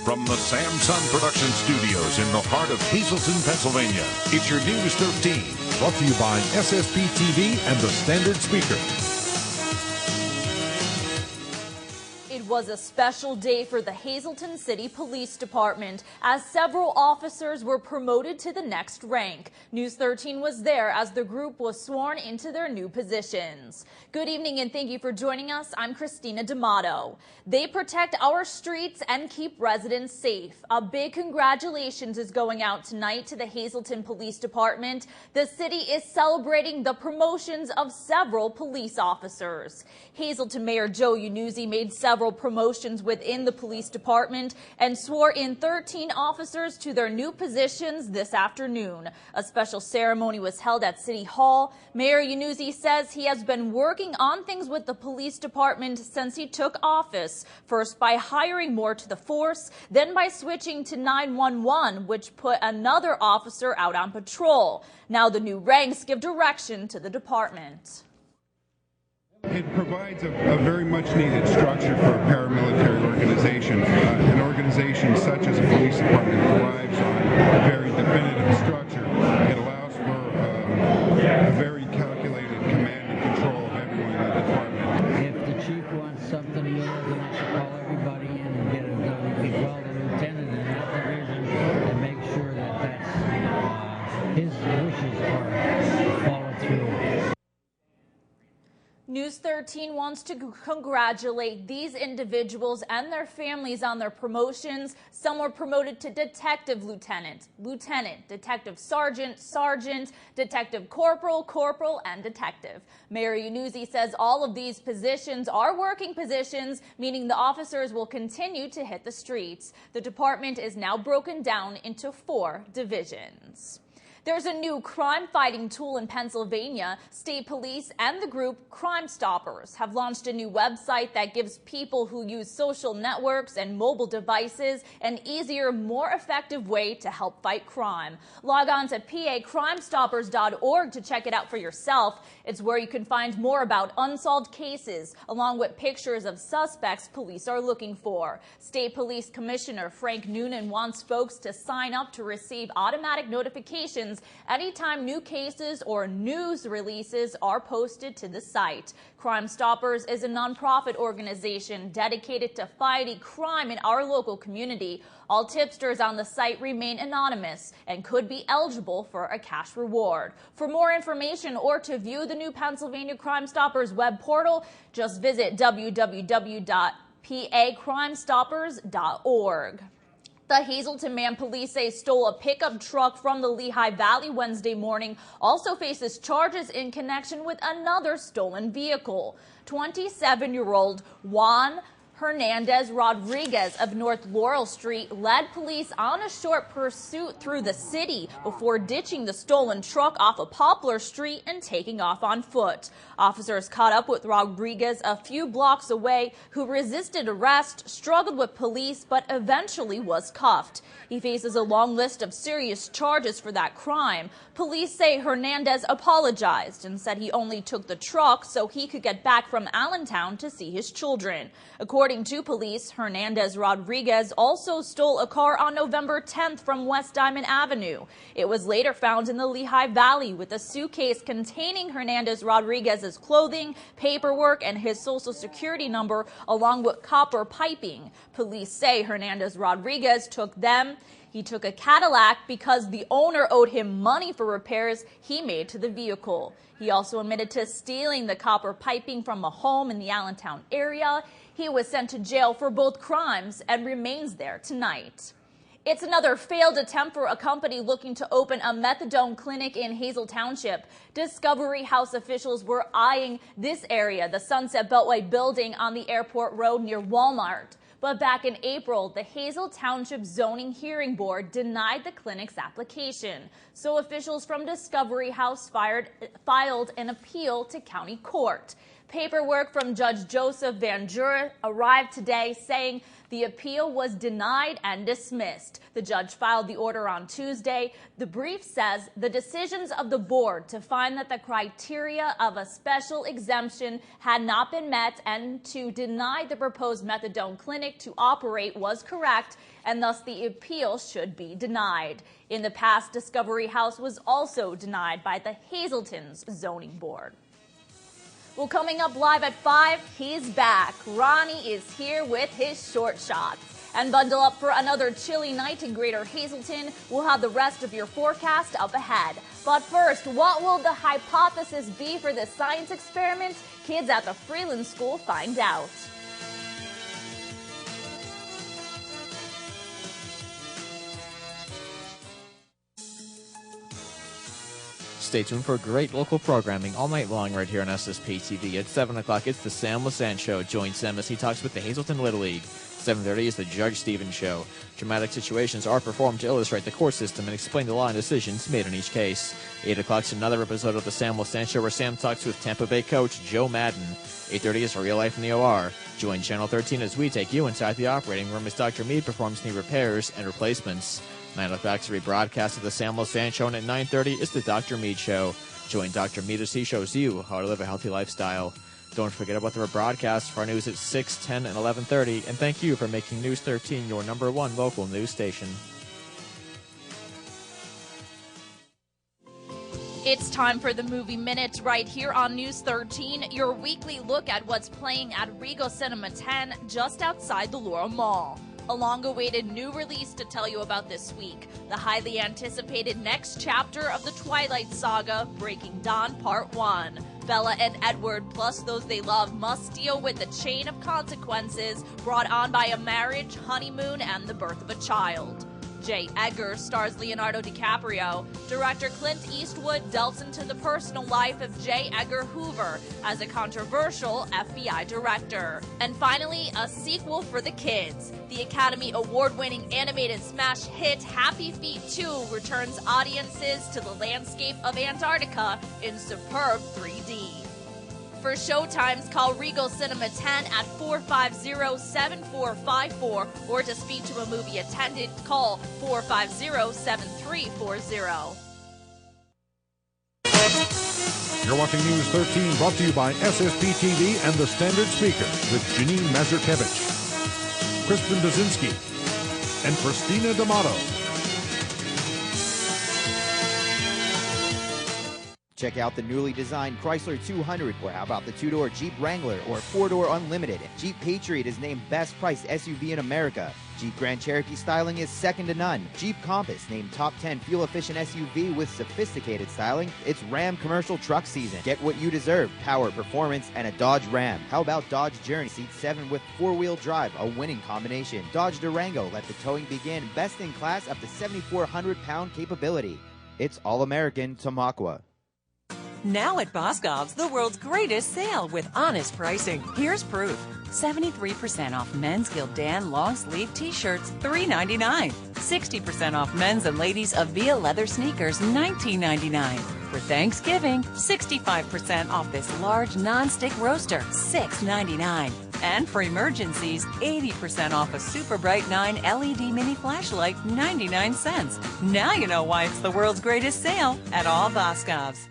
From the Samsung Production Studios in the heart of Hazleton, Pennsylvania, it's your News 13. Brought to you by SSP TV and the Standard Speaker. It was a special day for the Hazleton City Police Department as several officers were promoted to the next rank. News 13 was there as the group was sworn into their new positions. Good evening and thank you for joining us. I'm Christina D'Amato. They protect our streets and keep residents safe. A big congratulations is going out tonight to the Hazleton Police Department. The city is celebrating the promotions of several police officers. Hazleton Mayor Joe Yannuzzi made several promotions within the police department and swore in 13 officers to their new positions this afternoon. A special ceremony was held at City Hall. Mayor Yannuzzi says he has been working on things with the police department since he took office, first by hiring more to the force, then by switching to 911, which put another officer out on patrol. Now the new ranks give direction to the department. It provides a very much needed structure for a paramilitary organization. An organization such as a police department thrives on a very definitive structure. It allows for a very calculated command and control of everyone in the department. If the chief wants something to do, then I should call everybody in and get it done. You can call the lieutenant in that division and make sure that his wishes are followed through. News 13 wants to congratulate these individuals and their families on their promotions. Some were promoted to detective lieutenant, detective sergeant, detective corporal, and detective. Mayor Yannuzzi says all of these positions are working positions, meaning the officers will continue to hit the streets. The department is now broken down into 4 divisions. There's a new crime-fighting tool in Pennsylvania. State police and the group Crime Stoppers have launched a new website that gives people who use social networks and mobile devices an easier, more effective way to help fight crime. Log on to pacrimestoppers.org to check it out for yourself. It's where you can find more about unsolved cases, along with pictures of suspects police are looking for. State Police Commissioner Frank Noonan wants folks to sign up to receive automatic notifications anytime new cases or news releases are posted to the site. Crime Stoppers is a nonprofit organization dedicated to fighting crime in our local community. All tipsters on the site remain anonymous and could be eligible for a cash reward. For more information or to view the new Pennsylvania Crime Stoppers web portal, just visit www.pacrimestoppers.org. The Hazleton man police say stole a pickup truck from the Lehigh Valley Wednesday morning, also faces charges in connection with another stolen vehicle. 27-year-old Juan Hernandez Rodriguez of North Laurel Street led police on a short pursuit through the city before ditching the stolen truck off of Poplar Street and taking off on foot. Officers caught up with Rodriguez a few blocks away, who resisted arrest, struggled with police, but eventually was cuffed. He faces a long list of serious charges for that crime. Police say Hernandez apologized and said he only took the truck so he could get back from Allentown to see his children. According to police, Hernandez Rodriguez also stole a car on November 10th from West Diamond Avenue. It was later found in the Lehigh Valley with a suitcase containing Hernandez Rodriguez's clothing, paperwork, and his social security number, along with copper piping. Police say Hernandez Rodriguez took them. He took a Cadillac because the owner owed him money for repairs he made to the vehicle. He also admitted to stealing the copper piping from a home in the Allentown area. He was sent to jail for both crimes and remains there tonight. It's another failed attempt for a company looking to open a methadone clinic in Hazel Township. Discovery House officials were eyeing this area, the Sunset Beltway building on the airport road near Walmart. But back in April, the Hazel Township Zoning Hearing Board denied the clinic's application. So officials from Discovery House filed an appeal to county court. Paperwork from Judge Joseph Van Jure arrived today saying the appeal was denied and dismissed. The judge filed the order on Tuesday. The brief says the decisions of the board to find that the criteria of a special exemption had not been met and to deny the proposed methadone clinic to operate was correct, and thus the appeal should be denied. In the past, Discovery House was also denied by the Hazleton's zoning board. Well, coming up live at 5, he's back. Ronnie is here with his short shots. And bundle up for another chilly night in Greater Hazleton. We'll have the rest of your forecast up ahead. But first, what will the hypothesis be for this science experiment? Kids at the Freeland School find out. Stay tuned for great local programming all night long right here on SSP TV. At 7 o'clock, it's the Sam Lassant Show. Join Sam as he talks with the Hazleton Little League. 7:30 is the Judge Stevens Show. Dramatic situations are performed to illustrate the court system and explain the law and decisions made in each case. 8 o'clock is another episode of the Sam Lassant Show where Sam talks with Tampa Bay coach Joe Madden. 8:30 is Real Life in the OR. Join Channel 13 as we take you inside the operating room as Dr. Mead performs knee repairs and replacements. 9 o'clock is a rebroadcast of the Sam Lassant Show, and at 9:30 is the Dr. Mead Show. Join Dr. Mead as he shows you how to live a healthy lifestyle. Don't forget about the rebroadcast for our news at 6, 10, and 11:30, and thank you for making News 13 your #1 local news station. It's time for the Movie Minute right here on News 13, your weekly look at what's playing at Regal Cinema 10 just outside the Laurel Mall. A long-awaited new release to tell you about this week, the highly anticipated next chapter of the Twilight Saga, Breaking Dawn Part 1. Bella and Edward, plus those they love, must deal with the chain of consequences brought on by a marriage, honeymoon, and the birth of a child. J. Edgar stars Leonardo DiCaprio. Director Clint Eastwood delves into the personal life of J. Edgar Hoover as a controversial FBI director. And finally, a sequel for the kids. The Academy Award-winning animated smash hit Happy Feet 2 returns audiences to the landscape of Antarctica in superb 3D. For showtimes, call Regal Cinema 10 at 450-7454, or to speak to a movie attendant, call 450-7340. You're watching News 13, brought to you by SSP TV and the Standard Speaker with Janine Mazurkevich, Kristen Baczynski, and Christina D'Amato. Check out the newly designed Chrysler 200, or how about the two-door Jeep Wrangler or four-door Unlimited. Jeep Patriot is named Best Priced SUV in America. Jeep Grand Cherokee styling is second to none. Jeep Compass named Top 10 fuel-efficient SUV with sophisticated styling. It's Ram commercial truck season. Get what you deserve, power, performance, and a Dodge Ram. How about Dodge Journey Seat 7 with four-wheel drive, a winning combination. Dodge Durango, let the towing begin. Best in class, up to 7,400-pound capability. It's all-American Tamaqua. Now at Boscov's, the world's greatest sale with honest pricing. Here's proof. 73% off men's Gildan long-sleeve t-shirts, $3.99. 60% off men's and ladies' Avia leather sneakers, $19.99. For Thanksgiving, 65% off this large non-stick roaster, $6.99. And for emergencies, 80% off a Super Bright 9 LED mini flashlight, 99 cents. Now you know why it's the world's greatest sale at all Boscov's.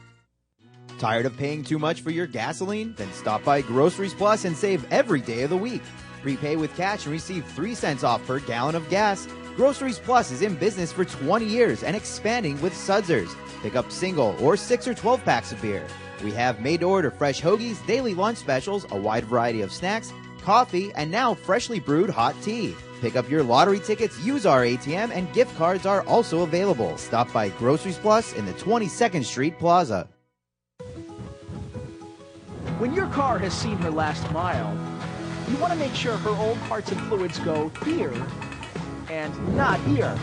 Tired of paying too much for your gasoline? Then stop by Groceries Plus and save every day of the week. Prepay with cash and receive 3 cents off per gallon of gas. Groceries Plus is in business for 20 years and expanding with Sudzers. Pick up single or 6 or 12 packs of beer. We have made-to-order fresh hoagies, daily lunch specials, a wide variety of snacks, coffee, and now freshly brewed hot tea. Pick up your lottery tickets, use our ATM, and gift cards are also available. Stop by Groceries Plus in the 22nd Street Plaza. When your car has seen her last mile, you want to make sure her old parts and fluids go here and not here.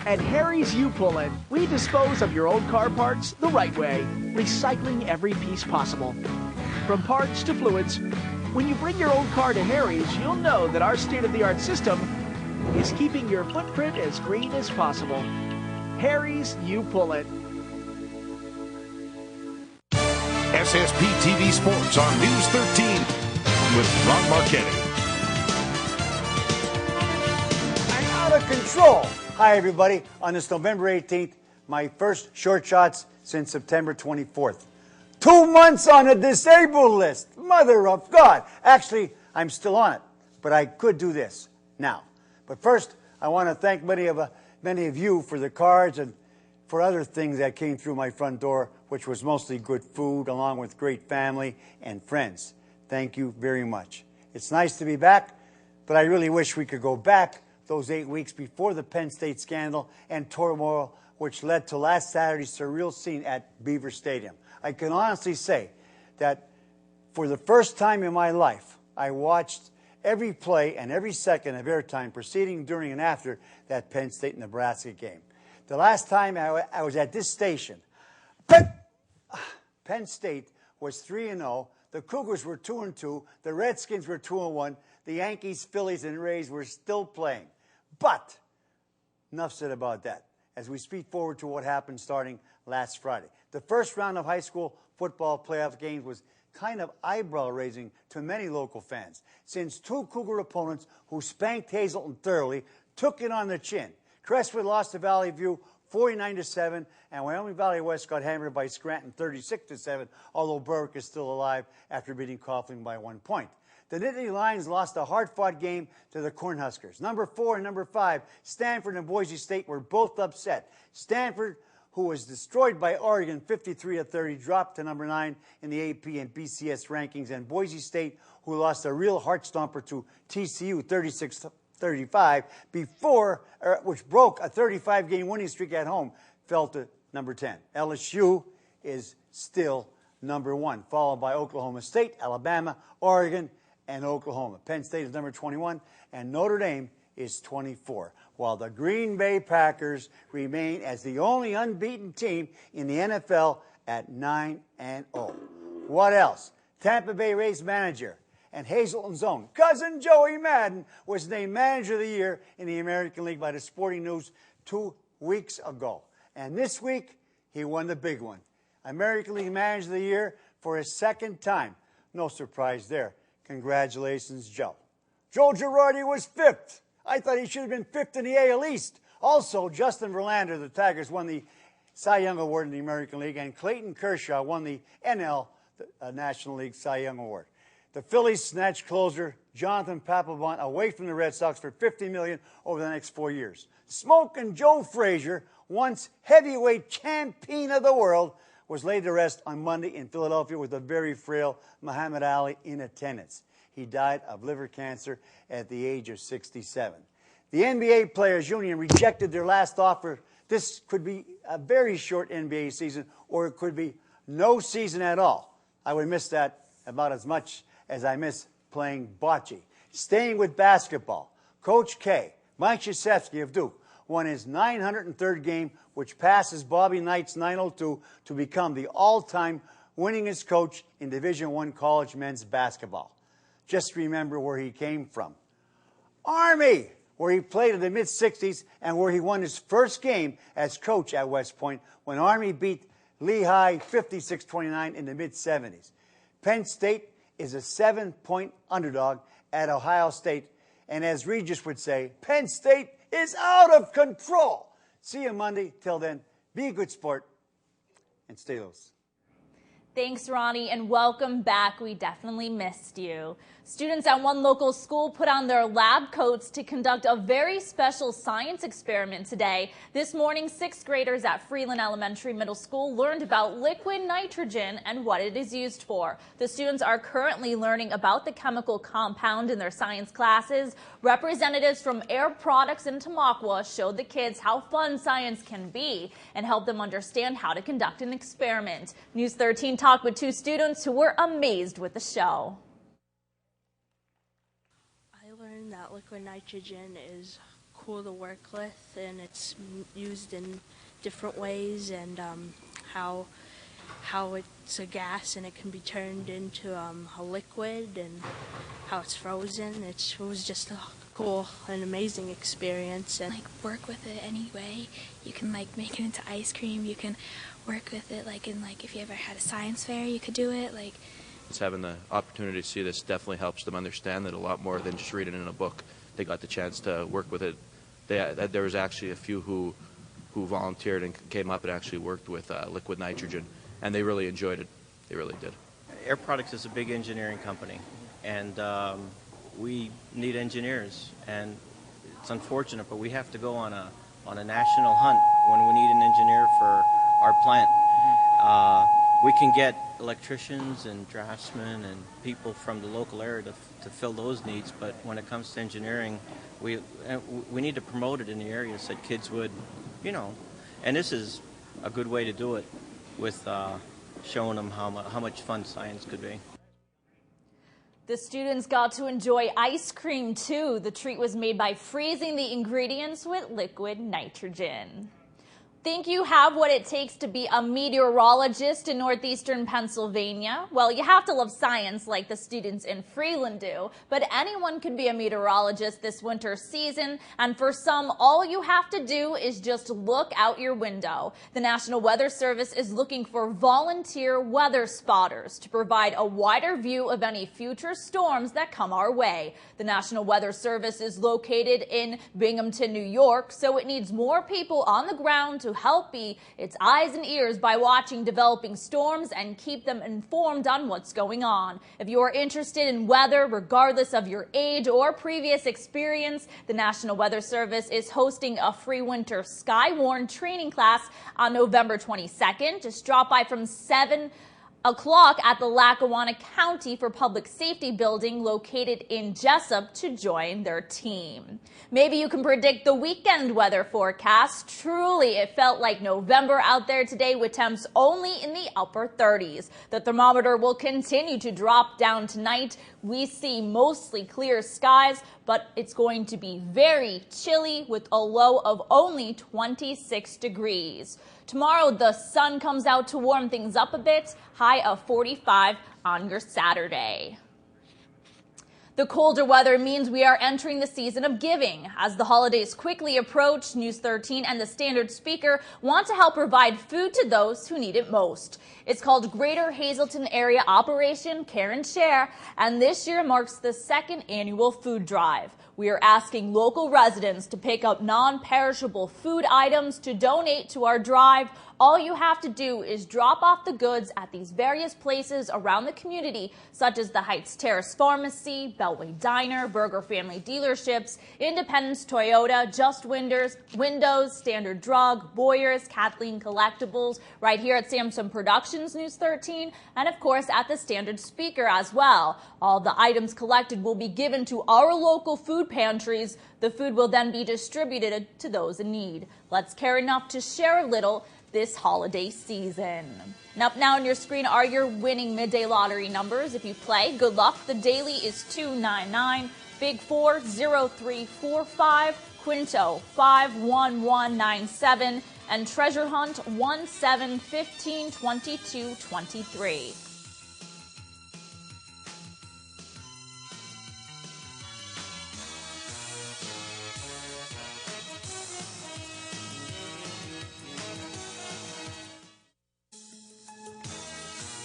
At Harry's U-Pull-It, we dispose of your old car parts the right way, recycling every piece possible. From parts to fluids, when you bring your old car to Harry's, you'll know that our state-of-the-art system is keeping your footprint as green as possible. Harry's U-Pull-It. SSP TV Sports on News 13 with Ron Marchetti. I'm out of control. Hi, everybody. On this November 18th, my first short shots since September 24th. 2 months on a disabled list. Mother of God. Actually, I'm still on it, but I could do this now. But first, I want to thank many of you for the cards and for other things that came through my front door, which was mostly good food, along with great family and friends. Thank you very much. It's nice to be back, but I really wish we could go back those 8 weeks before the Penn State scandal and turmoil, which led to last Saturday's surreal scene at Beaver Stadium. I can honestly say that for the first time in my life, I watched every play and every second of airtime preceding, during, and after that Penn State-Nebraska game. The last time I was at this station, Penn State was 3-0. The Cougars were 2-2. The Redskins were 2-1. The Yankees, Phillies, and Rays were still playing. But enough said about that, as we speed forward to what happened starting last Friday. The first round of high school football playoff games was kind of eyebrow-raising to many local fans, since two Cougar opponents who spanked Hazleton thoroughly took it on the chin. Crestwood lost to Valley View 49-7, and Wyoming Valley West got hammered by Scranton 36-7, although Berwick is still alive after beating Coughlin by 1 point. The Nittany Lions lost a hard-fought game to the Cornhuskers. Number 4 and number 5, Stanford and Boise State, were both upset. Stanford, who was destroyed by Oregon 53-30, dropped to number 9 in the AP and BCS rankings, and Boise State, who lost a real heart-stomper to TCU 36-35 which broke a 35-game winning streak at home, fell to number 10. LSU is still number 1, followed by Oklahoma State, Alabama, Oregon, and Oklahoma. Penn State is number 21, and Notre Dame is 24, while the Green Bay Packers remain as the only unbeaten team in the NFL at 9-0. What else? Tampa Bay Rays manager and Hazleton's own cousin Joey Madden was named Manager of the Year in the American League by the Sporting News 2 weeks ago. And this week, he won the big one. American League Manager of the Year for his second time. No surprise there. Congratulations, Joe. Joe Girardi was 5th. I thought he should have been 5th in the AL East. Also, Justin Verlander of the Tigers won the Cy Young Award in the American League, and Clayton Kershaw won the NL National League Cy Young Award. The Phillies snatched closer Jonathan Papelbon away from the Red Sox for $50 million over the next 4 years. Smoking Joe Frazier, once heavyweight champion of the world, was laid to rest on Monday in Philadelphia with a very frail Muhammad Ali in attendance. He died of liver cancer at the age of 67. The NBA Players Union rejected their last offer. This could be a very short NBA season, or it could be no season at all. I would miss that about as much as I miss playing bocce. Staying with basketball, Coach K, Mike Krzyzewski of Duke, won his 903rd game, which passes Bobby Knight's 902 to become the all-time winningest coach in Division I college men's basketball. Just remember where he came from. Army, where he played in the mid-60s and where he won his first game as coach at West Point when Army beat Lehigh 56-29 in the mid-70s. Penn State is a 7-point underdog at Ohio State, and as Regis would say, Penn State is out of control. See you Monday. Till then, be a good sport and stay loose. Thanks, Ronnie, and welcome back. We definitely missed you. Students at one local school put on their lab coats to conduct a very special science experiment today. This morning, 6th graders at Freeland Elementary Middle School learned about liquid nitrogen and what it is used for. The students are currently learning about the chemical compound in their science classes. Representatives from Air Products in Tamaqua showed the kids how fun science can be and helped them understand how to conduct an experiment. News 13 talked with 2 students who were amazed with the show. I learned that liquid nitrogen is cool to work with, and it's used in different ways, and how it's a gas and it can be turned into a liquid, and how it's frozen. It was just a cool, an amazing experience. And like work with it anyway. You can like make it into ice cream. You can work with it like in like if you ever had a science fair, you could do it. Like having the opportunity to see this definitely helps them understand it a lot more than just reading it in a book. They got the chance to work with it. There was actually a few who volunteered and came up and actually worked with liquid nitrogen, and they really enjoyed it. They really did. Air Products is a big engineering company, and we need engineers, and it's unfortunate, but we have to go on a national hunt when we need an engineer for our plant. We can get electricians and draftsmen and people from the local area to fill those needs, but when it comes to engineering, we need to promote it in the areas that kids would, and this is a good way to do it with showing them how much fun science could be. The students got to enjoy ice cream too. The treat was made by freezing the ingredients with liquid nitrogen. Think you have what it takes to be a meteorologist in northeastern Pennsylvania? Well, you have to love science like the students in Freeland do, but anyone can be a meteorologist this winter season, and for some, all you have to do is just look out your window. The National Weather Service is looking for volunteer weather spotters to provide a wider view of any future storms that come our way. The National Weather Service is located in Binghamton, New York, so it needs more people on the ground to help be its eyes and ears by watching developing storms and keep them informed on what's going on. If you are interested in weather, regardless of your age or previous experience, the National Weather Service is hosting a free winter Skywarn training class on November 22nd. Just drop by from 7 o'clock at the Lackawanna County for Public Safety building located in Jessup to join their team. Maybe you can predict the weekend weather forecast. Truly, it felt like November out there today with temps only in the upper 30s. The thermometer will continue to drop down tonight. We see mostly clear skies, but it's going to be very chilly with a low of only 26 degrees. Tomorrow, the sun comes out to warm things up a bit, high of 45 on your Saturday. The colder weather means we are entering the season of giving. As the holidays quickly approach, News 13 and the Standard Speaker want to help provide food to those who need it most. It's called Greater Hazleton Area Operation Care and Share, and this year marks the second annual food drive. We are asking local residents to pick up non-perishable food items to donate to our drive. All you have to do is drop off the goods at these various places around the community, such as the Heights Terrace Pharmacy, Beltway Diner, Burger Family Dealerships, Independence Toyota, Just Windows, Standard Drug, Boyers, Kathleen Collectibles, right here at Samson Productions News 13, and of course at the Standard Speaker as well. All the items collected will be given to our local food pantries. The food will then be distributed to those in need. Let's care enough to share a little this holiday season. And up now on your screen are your winning midday lottery numbers. If you play, good luck. The daily is 299, Big 4 0345, Quinto 51197, and Treasure Hunt 17152223.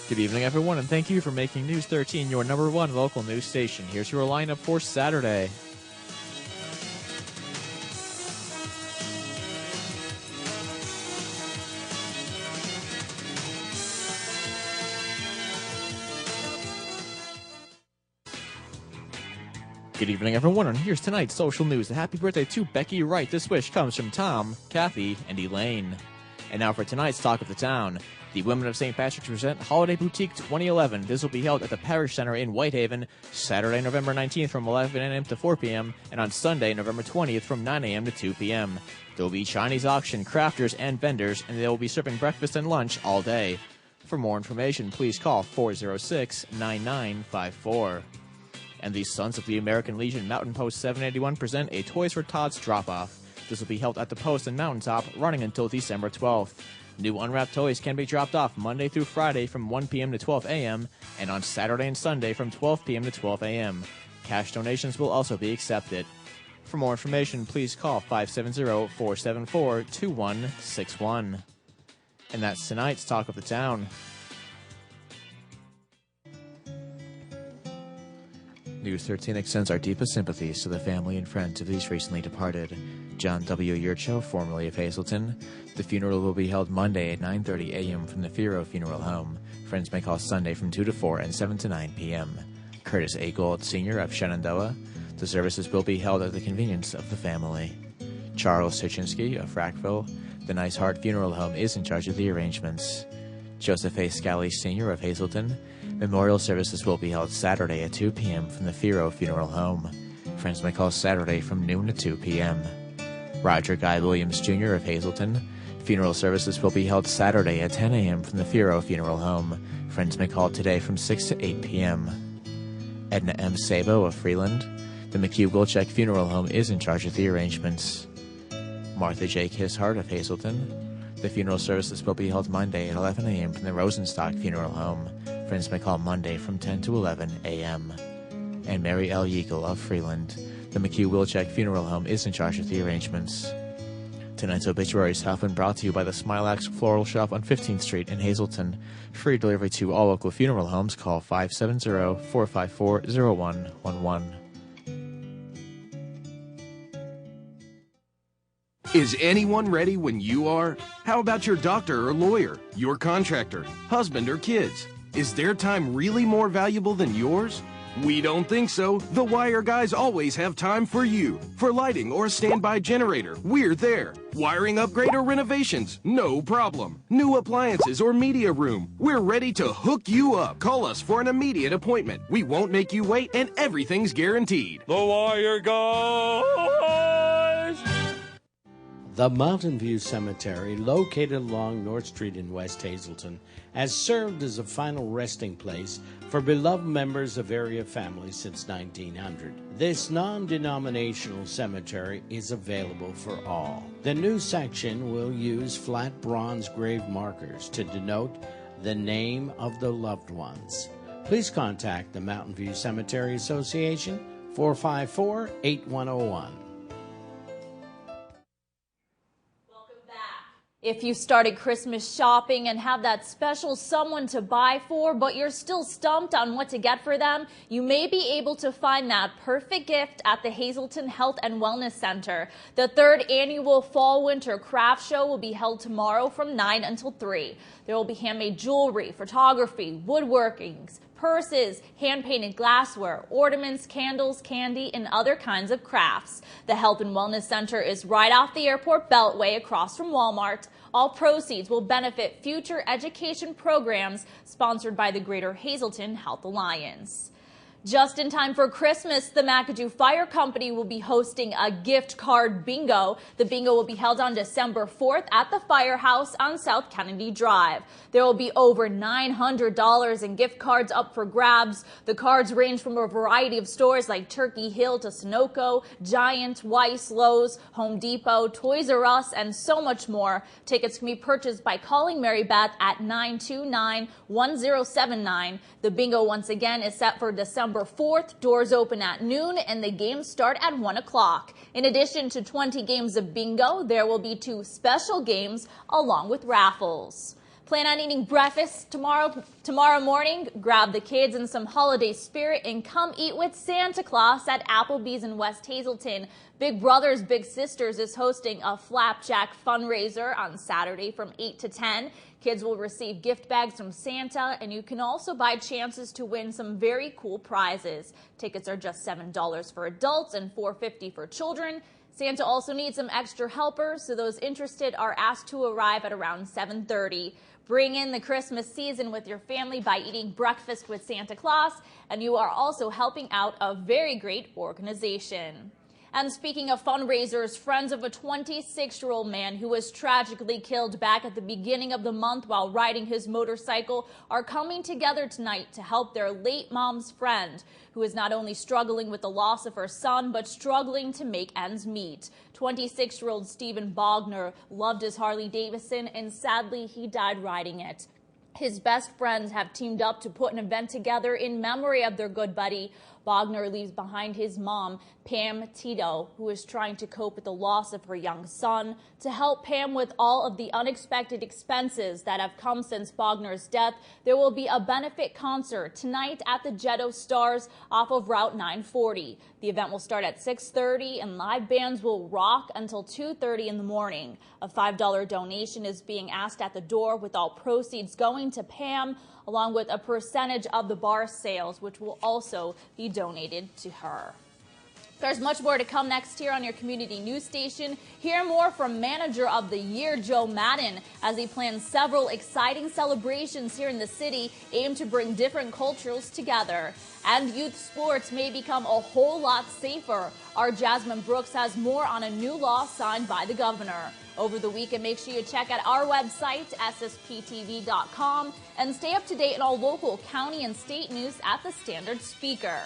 Good evening, everyone, and thank you for making News 13 your #1 local news station. Here's your lineup for Saturday. Good evening, everyone, and here's tonight's social news. A happy birthday to Becky Wright. This wish comes from Tom, Kathy, and Elaine. And now for tonight's Talk of the Town. The Women of St. Patrick's present Holiday Boutique 2011. This will be held at the Parish Center in Whitehaven, Saturday, November 19th from 11 a.m. to 4 p.m., and on Sunday, November 20th from 9 a.m. to 2 p.m. There will be Chinese auction, crafters, and vendors, and they will be serving breakfast and lunch all day. For more information, please call 406-9954. And the Sons of the American Legion Mountain Post 781 present a Toys for Tots drop-off. This will be held at the Post and Mountaintop, running until December 12th. New unwrapped toys can be dropped off Monday through Friday from 1 p.m. to 12 a.m. and on Saturday and Sunday from 12 p.m. to 12 a.m. Cash donations will also be accepted. For more information, please call 570-474-2161. And that's tonight's Talk of the Town. News 13 extends our deepest sympathies to the family and friends of these recently departed. John W. Yurcho, formerly of Hazleton. The funeral will be held Monday at 9:30 a.m. from the Firo Funeral Home. Friends may call Sunday from 2 to 4 and 7 to 9 p.m. Curtis A. Gold, Sr. of Shenandoah. The services will be held at the convenience of the family. Charles Tuchinski of Frackville. The Nice Heart Funeral Home is in charge of the arrangements. Joseph A. Scally, Sr. of Hazleton. Memorial services will be held Saturday at 2 p.m. from the Firo Funeral Home. Friends may call Saturday from noon to 2 p.m. Roger Guy Williams, Jr. of Hazleton. Funeral services will be held Saturday at 10 a.m. from the Firo Funeral Home. Friends may call today from 6 to 8 p.m. Edna M. Sabo of Freeland. The McHugh-Wilczek Funeral Home is in charge of the arrangements. Martha J. Kishart of Hazleton. The funeral services will be held Monday at 11 a.m. from the Rosenstock Funeral Home. Friends may call Monday from 10 to 11 a.m. And Mary L. Yeagle of Freeland. The McHugh-Wilczek Funeral Home is in charge of the arrangements. Tonight's obituaries have been brought to you by the Smilax Floral Shop on 15th Street in Hazleton. Free delivery to all local funeral homes. Call 570-454-0111. Is anyone ready when you are? How about your doctor or lawyer, your contractor, husband or kids? Is their time really more valuable than yours? We don't think so. The Wire guys always have time for you. For lighting or a standby generator, we're there. Wiring upgrade or renovations, no problem. New appliances or media room, we're ready to hook you up. Call us for an immediate appointment. We won't make you wait, and everything's guaranteed. The Wire guys! The Mountain View Cemetery, located along North Street in West Hazleton, has served as a final resting place for beloved members of area families since 1900. This non-denominational cemetery is available for all. The new section will use flat bronze grave markers to denote the name of the loved ones. Please contact the Mountain View Cemetery Association, 454-8101. If you started Christmas shopping and have that special someone to buy for, but you're still stumped on what to get for them, you may be able to find that perfect gift at the Hazleton Health and Wellness Center. The 3rd annual Fall-Winter Craft Show will be held tomorrow from 9 until 3. There will be handmade jewelry, photography, woodworkings, purses, hand-painted glassware, ornaments, candles, candy, and other kinds of crafts. The Health and Wellness Center is right off the airport beltway across from Walmart. All proceeds will benefit future education programs sponsored by the Greater Hazleton Health Alliance. Just in time for Christmas, the McAdoo Fire Company will be hosting a gift card bingo. The bingo will be held on December 4th at the Firehouse on South Kennedy Drive. There will be over $900 in gift cards up for grabs. The cards range from a variety of stores like Turkey Hill to Sunoco, Giant, Weiss, Lowe's, Home Depot, Toys R Us, and so much more. Tickets can be purchased by calling Mary Beth at 929-1079. The bingo once again is set for December 4th. Doors open at noon and the games start at 1 o'clock. In addition to 20 games of bingo, there will be 2 special games along with raffles. Plan on eating breakfast tomorrow morning? Grab the kids and some holiday spirit and come eat with Santa Claus at Applebee's in West Hazleton. Big Brothers Big Sisters is hosting a flapjack fundraiser on Saturday from 8 to 10. Kids will receive gift bags from Santa, and you can also buy chances to win some very cool prizes. Tickets are just $7 for adults and $4.50 for children. Santa also needs some extra helpers, so those interested are asked to arrive at around 7:30. Bring in the Christmas season with your family by eating breakfast with Santa Claus, and you are also helping out a very great organization. And speaking of fundraisers, friends of a 26-year-old man who was tragically killed back at the beginning of the month while riding his motorcycle are coming together tonight to help their late mom's friend, who is not only struggling with the loss of her son, but struggling to make ends meet. 26-year-old Stephen Bogner loved his Harley Davidson, and sadly, he died riding it. His best friends have teamed up to put an event together in memory of their good buddy. Bogner leaves behind his mom, Pam Tito, who is trying to cope with the loss of her young son. To help Pam with all of the unexpected expenses that have come since Bogner's death, there will be a benefit concert tonight at the Jetto Stars off of Route 940. The event will start at 6:30 and live bands will rock until 2:30 in the morning. A $5 donation is being asked at the door, with all proceeds going to Pam, along with a percentage of the bar sales, which will also be donated to her. There's much more to come next here on your community news station. Hear more from Manager of the Year Joe Madden as he plans several exciting celebrations here in the city aimed to bring different cultures together. And youth sports may become a whole lot safer. Our Jasmine Brooks has more on a new law signed by the governor. Over the weekend, make sure you check out our website, ssptv.com, and stay up to date on all local, county, and state news at the Standard Speaker.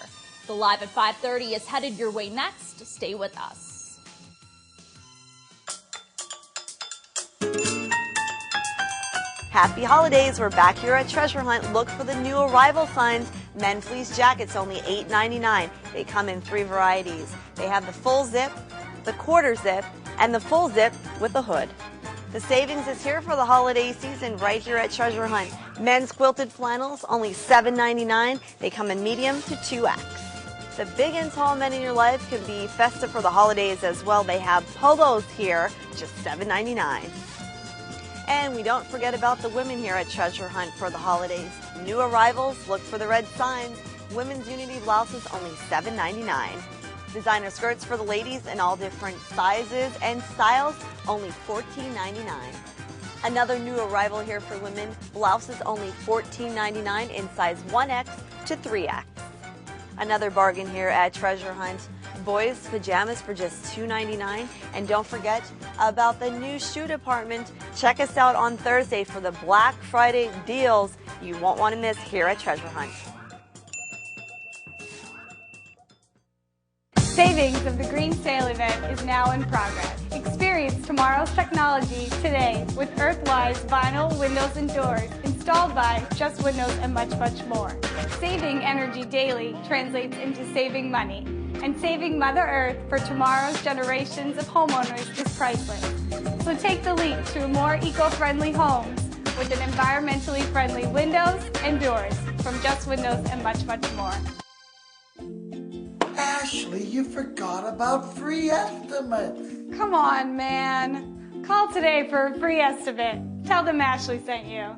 The Live at 5:30 is headed your way next. Stay with us. Happy holidays. We're back here at Treasure Hunt. Look for the new arrival signs. Men fleece jackets, only $8.99. They come in 3 varieties. They have the full zip, the quarter zip, and the full zip with a hood. The savings is here for the holiday season right here at Treasure Hunt. Men's quilted flannels, only $7.99. They come in medium to 2X. The big and tall men in your life can be festive for the holidays as well. They have polos here, just $7.99. And we don't forget about the women here at Treasure Hunt for the holidays. New arrivals, look for the red signs. Women's Unity blouses, only $7.99. Designer skirts for the ladies in all different sizes and styles, only $14.99. Another new arrival here for women, blouses only $14.99 in size 1X to 3X. Another bargain here at Treasure Hunt. Boys pajamas for just $2.99. And don't forget about the new shoe department. Check us out on Thursday for the Black Friday deals you won't want to miss here at Treasure Hunt. Savings of the Green Sale event is now in progress. Experience tomorrow's technology today with Earthwise vinyl windows and doors installed by Just Windows and much, much more. Saving energy daily translates into saving money. And saving Mother Earth for tomorrow's generations of homeowners is priceless. So take the leap to more eco-friendly homes with an environmentally friendly windows and doors from Just Windows and much, much more. Ashley, you forgot about free estimates. Come on, man. Call today for a free estimate. Tell them Ashley sent you.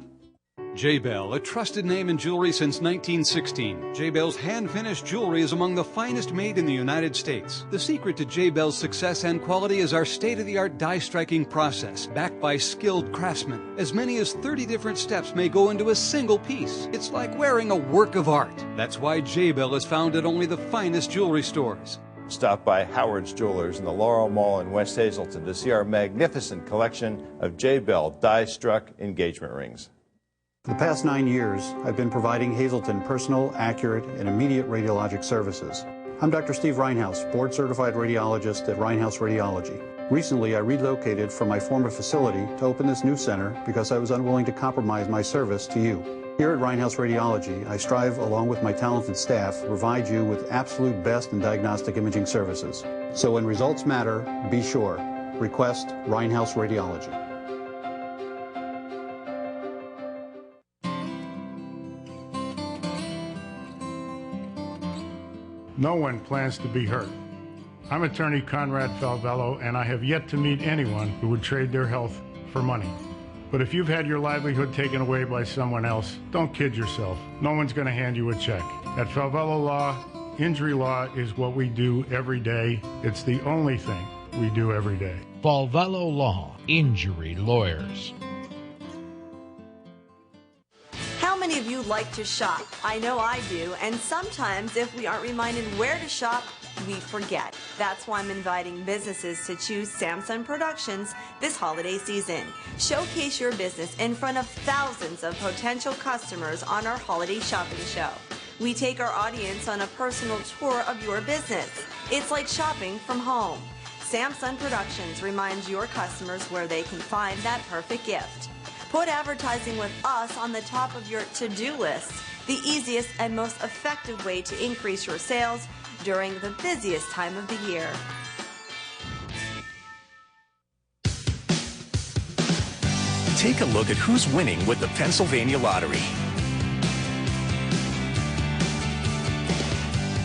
J-Bell, a trusted name in jewelry since 1916. J-Bell's hand-finished jewelry is among the finest made in the United States. The secret to J-Bell's success and quality is our state-of-the-art die-striking process, backed by skilled craftsmen. As many as 30 different steps may go into a single piece. It's like wearing a work of art. That's why J-Bell is found at only the finest jewelry stores. Stop by Howard's Jewelers in the Laurel Mall in West Hazleton to see our magnificent collection of J-Bell die-struck engagement rings. For the past 9 years, I've been providing Hazleton personal, accurate, and immediate radiologic services. I'm Dr. Steve Reinhouse, board-certified radiologist at Reinhouse Radiology. Recently, I relocated from my former facility to open this new center because I was unwilling to compromise my service to you. Here at Reinhouse Radiology, I strive, along with my talented staff, to provide you with absolute best in diagnostic imaging services. So when results matter, be sure. Request Reinhouse Radiology. No one plans to be hurt. I'm attorney Conrad Falvello, and I have yet to meet anyone who would trade their health for money. But if you've had your livelihood taken away by someone else, don't kid yourself. No one's going to hand you a check. At Falvello Law, injury law is what we do every day. It's the only thing we do every day. Falvello Law, injury lawyers. How many of you like to shop? I know I do, and sometimes if we aren't reminded where to shop, we forget. That's why I'm inviting businesses to choose Samsung Productions this holiday season. Showcase your business in front of thousands of potential customers on our holiday shopping show. We take our audience on a personal tour of your business. It's like shopping from home. Samsung Productions reminds your customers where they can find that perfect gift. Put advertising with us on the top of your to-do list. the easiest and most effective way to increase your sales during the busiest time of the year. Take a look at who's winning with the Pennsylvania Lottery.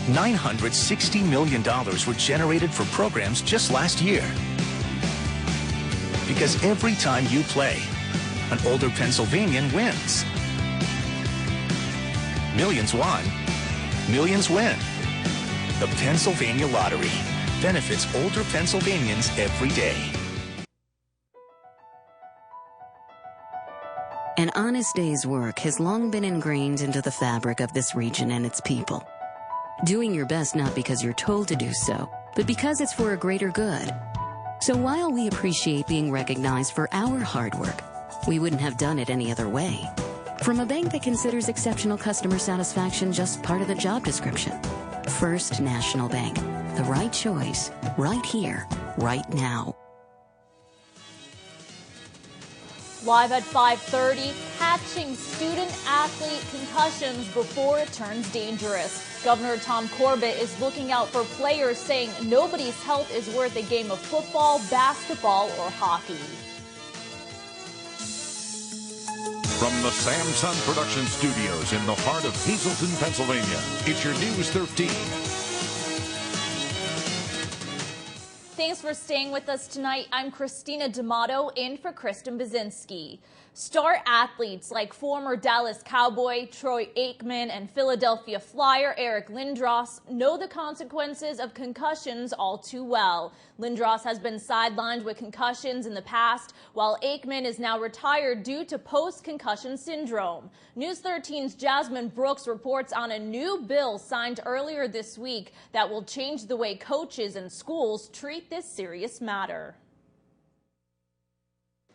$960 million were generated for programs just last year. Because every time you play, an older Pennsylvanian wins. Millions won, millions win. The Pennsylvania Lottery benefits older Pennsylvanians every day. An honest day's work has long been ingrained into the fabric of this region and its people. Doing your best not because you're told to do so, but because it's for a greater good. So while we appreciate being recognized for our hard work, we wouldn't have done it any other way. From a bank that considers exceptional customer satisfaction just part of the job description. First National Bank. The right choice, right here, right now. Live at 5:30, catching student-athlete concussions before it turns dangerous. Governor Tom Corbett is looking out for players, saying nobody's health is worth a game of football, basketball, or hockey. From the Samsung Production Studios in the heart of Hazleton, Pennsylvania, it's your News 13. Thanks for staying with us tonight. I'm Christina D'Amato in for Kristen Bazinski. Star athletes like former Dallas Cowboy Troy Aikman and Philadelphia Flyer Eric Lindros know the consequences of concussions all too well. Lindros has been sidelined with concussions in the past, while Aikman is now retired due to post-concussion syndrome. News 13's Jasmine Brooks reports on a new bill signed earlier this week that will change the way coaches and schools treat this serious matter.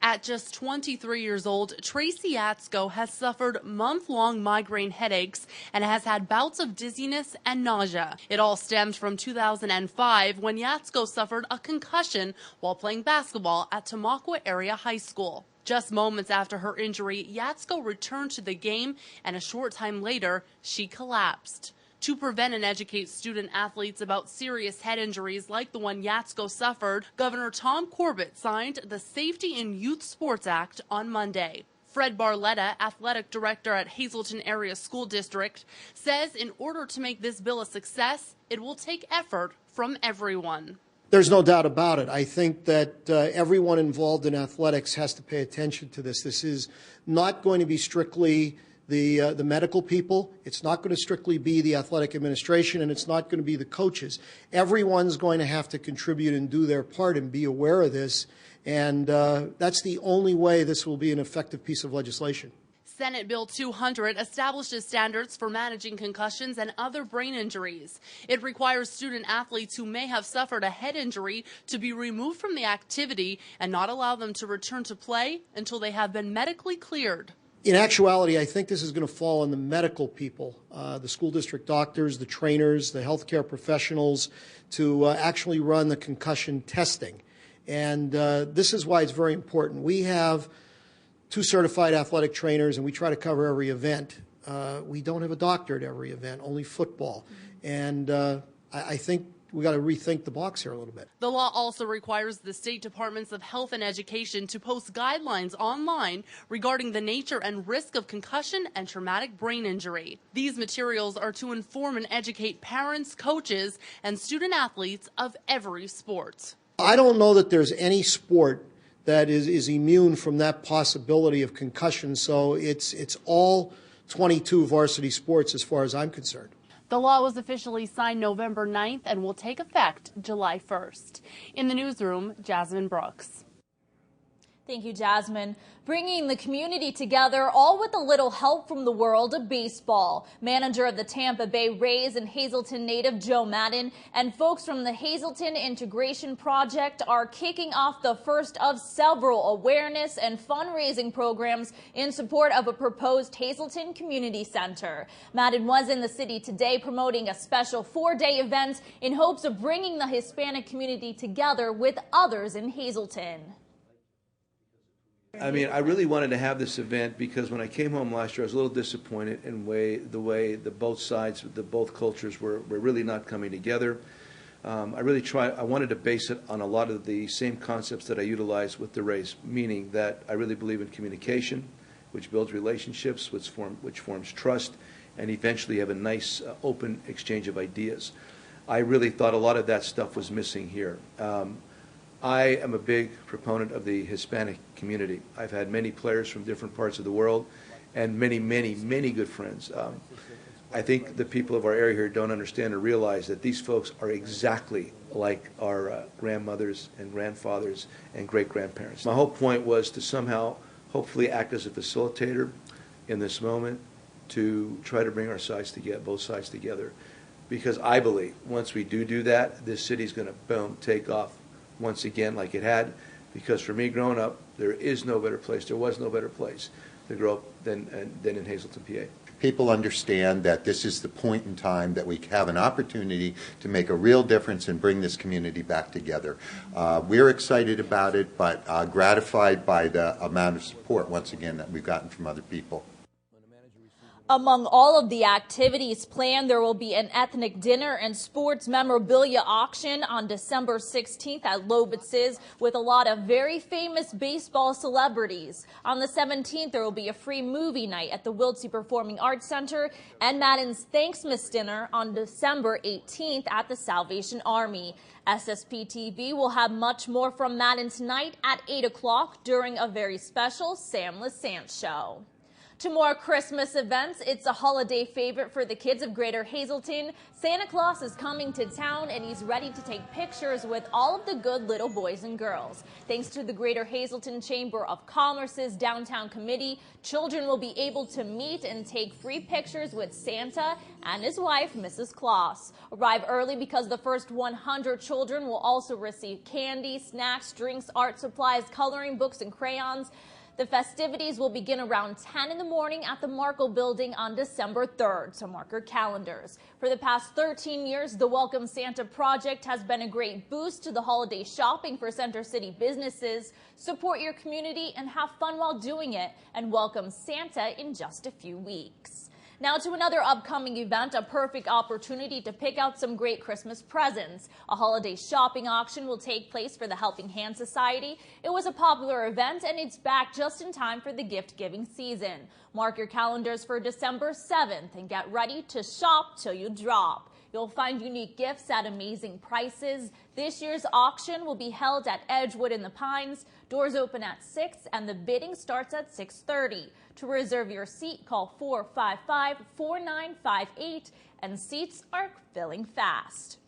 At just 23 years old, Tracy Yatsko has suffered month-long migraine headaches and has had bouts of dizziness and nausea. It all stemmed from 2005 when Yatsko suffered a concussion while playing basketball at Tamaqua Area High School. Just moments after her injury, Yatsko returned to the game, and a short time later, she collapsed. To prevent and educate student athletes about serious head injuries like the one Yatsko suffered, Governor Tom Corbett signed the Safety in Youth Sports Act on Monday. Fred Barletta, athletic director at Hazleton Area School District, says in order to make this bill a success, it will take effort from everyone. There's no doubt about it. I think that everyone involved in athletics has to pay attention to this. This is not going to be strictly the medical people. It's not going to strictly be the athletic administration, and it's not going to be the coaches. Everyone's going to have to contribute and do their part and be aware of this, and that's the only way this will be an effective piece of legislation. Senate Bill 200 establishes standards for managing concussions and other brain injuries. It requires student athletes who may have suffered a head injury to be removed from the activity and not allow them to return to play until they have been medically cleared. In actuality, I think this is going to fall on the medical people, the school district doctors, the trainers, the healthcare professionals, to actually run the concussion testing. And this is why it's very important. We have 2 certified athletic trainers, and we try to cover every event. We don't have a doctor at every event, only football. And I think we got to rethink the box here a little bit. The law also requires the state departments of health and education to post guidelines online regarding the nature and risk of concussion and traumatic brain injury. These materials are to inform and educate parents, coaches, and student athletes of every sport. I don't know that there's any sport that is immune from that possibility of concussion, so it's all 22 varsity sports as far as I'm concerned. The law was officially signed November 9th and will take effect July 1st. In the newsroom, Jasmine Brooks. Thank you, Jasmine. Bringing the community together, all with a little help from the world of baseball. Manager of the Tampa Bay Rays and Hazleton native Joe Madden and folks from the Hazleton Integration Project are kicking off the first of several awareness and fundraising programs in support of a proposed Hazleton Community Center. Madden was in the city today promoting a special 4-day event in hopes of bringing the Hispanic community together with others in Hazleton. I mean, I really wanted to have this event because when I came home last year, I was a little disappointed in the way both sides, both cultures were really not coming together. I wanted to base it on a lot of the same concepts that I utilize with the race, meaning that I really believe in communication, which builds relationships, which forms trust, and eventually have a nice open exchange of ideas. I really thought a lot of that stuff was missing here. I am a big proponent of the Hispanic community. I've had many players from different parts of the world and many, many, many good friends. I think the people of our area here don't understand or realize that these folks are exactly like our grandmothers and grandfathers and great-grandparents. My whole point was to somehow, hopefully, act as a facilitator in this moment to try to bring our sides together, both sides together, because I believe once we do that, this city's going to, boom, take off once again like it had, because for me growing up, there was no better place to grow up than in Hazleton, PA. People understand that this is the point in time that we have an opportunity to make a real difference and bring this community back together. We're excited about it, but gratified by the amount of support, once again, that we've gotten from other people. Among all of the activities planned, there will be an ethnic dinner and sports memorabilia auction on December 16th at Lobitz's with a lot of very famous baseball celebrities. On the 17th, there will be a free movie night at the Wiltsey Performing Arts Center and Madden's Thanksmas dinner on December 18th at the Salvation Army. SSP TV will have much more from Madden tonight at 8 o'clock during a very special Sam Lassant show. To more Christmas events, it's a holiday favorite for the kids of Greater Hazleton. Santa Claus is coming to town and he's ready to take pictures with all of the good little boys and girls. Thanks to the Greater Hazleton Chamber of Commerce's Downtown Committee, children will be able to meet and take free pictures with Santa and his wife, Mrs. Claus. Arrive early because the first 100 children will also receive candy, snacks, drinks, art supplies, coloring books, and crayons. The festivities will begin around 10 in the morning at the Markle Building on December 3rd, so mark your calendars. For the past 13 years, the Welcome Santa Project has been a great boost to the holiday shopping for Center City businesses. Support your community and have fun while doing it, and welcome Santa in just a few weeks. Now to another upcoming event, a perfect opportunity to pick out some great Christmas presents. A holiday shopping auction will take place for the Helping Hand Society. It was a popular event and it's back just in time for the gift-giving season. Mark your calendars for December 7th and get ready to shop till you drop. You'll find unique gifts at amazing prices. This year's auction will be held at Edgewood in the Pines. Doors open at 6 and the bidding starts at 6:30. To reserve your seat, call 455-4958 and seats are filling fast.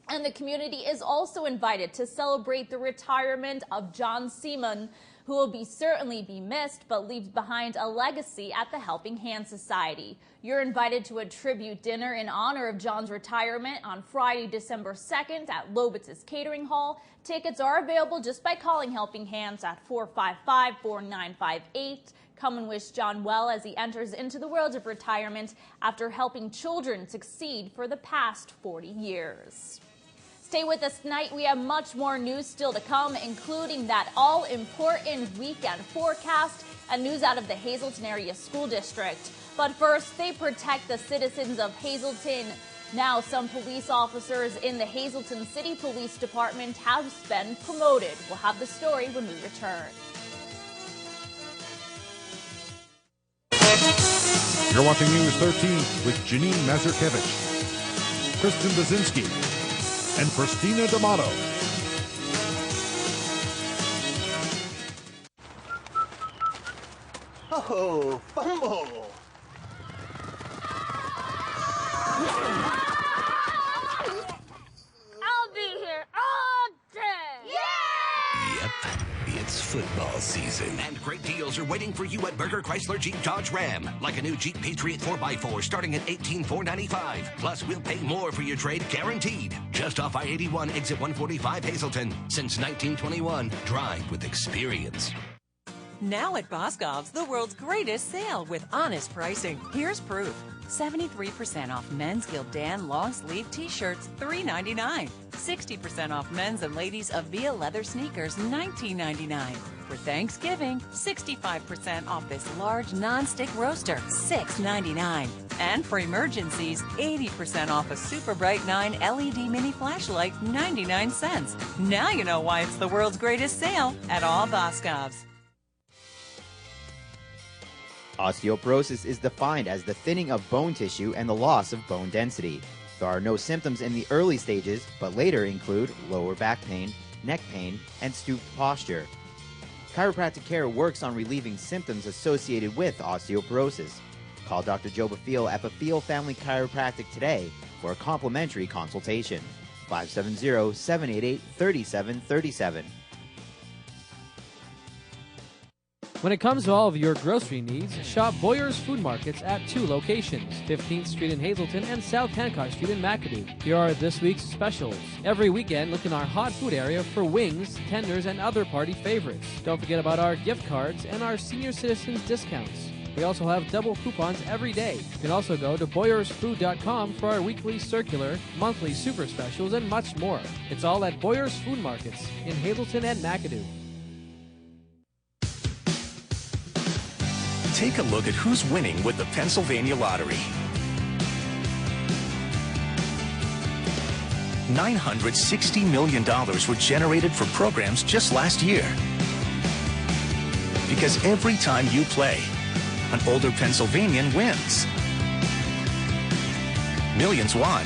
And the community is also invited to celebrate the retirement of John Seaman, who will certainly be missed but leaves behind a legacy at the Helping Hand Society. You're invited to a tribute dinner in honor of John's retirement on Friday, December 2nd at Lobitz's Catering Hall. Tickets are available just by calling Helping Hands at 455-4958. Come and wish John well as he enters into the world of retirement after helping children succeed for the past 40 years. Stay with us tonight. We have much more news still to come, including that all-important weekend forecast and news out of the Hazleton Area School District. But first, they protect the citizens of Hazleton. Now, some police officers in the Hazleton City Police Department have been promoted. We'll have the story when we return. You're watching News 13 with Janine Mazurkevich, Kristen Bazinski, and Christina D'Amato. Oh, fumble! I'll be here all day! Yep, it's football season. And great deals are waiting for you at Berger Chrysler Jeep Dodge Ram. Like a new Jeep Patriot 4x4 starting at $18,495. Plus, we'll pay more for your trade guaranteed. Just off I-81, exit 145 Hazleton. Since 1921, drive with experience. Now at Boscov's, the world's greatest sale with honest pricing. Here's proof. 73% off men's Gildan long sleeve t-shirts, $3.99. 60% off men's and ladies Avia leather sneakers, $19.99. For Thanksgiving, 65% off this large non-stick roaster, $6.99. And for emergencies, 80% off a Super Bright 9 LED mini flashlight, 99 cents. Now you know why it's the world's greatest sale at all Boscovs. Osteoporosis is defined as the thinning of bone tissue and the loss of bone density. There are no symptoms in the early stages, but later include lower back pain, neck pain, and stooped posture. Chiropractic care works on relieving symptoms associated with osteoporosis. Call Dr. Joe Bafil at Bafil Family Chiropractic today for a complimentary consultation. 570-788-3737. When it comes to all of your grocery needs, shop Boyer's Food Markets at 2 locations, 15th Street in Hazleton and South Hancock Street in McAdoo. Here are this week's specials. Every weekend, look in our hot food area for wings, tenders, and other party favorites. Don't forget about our gift cards and our senior citizens discounts. We also have double coupons every day. You can also go to BoyersFood.com for our weekly circular, monthly super specials, and much more. It's all at Boyer's Food Markets in Hazleton and McAdoo. Take a look at who's winning with the Pennsylvania Lottery. $960 million were generated for programs just last year. Because every time you play, an older Pennsylvanian wins. Millions won,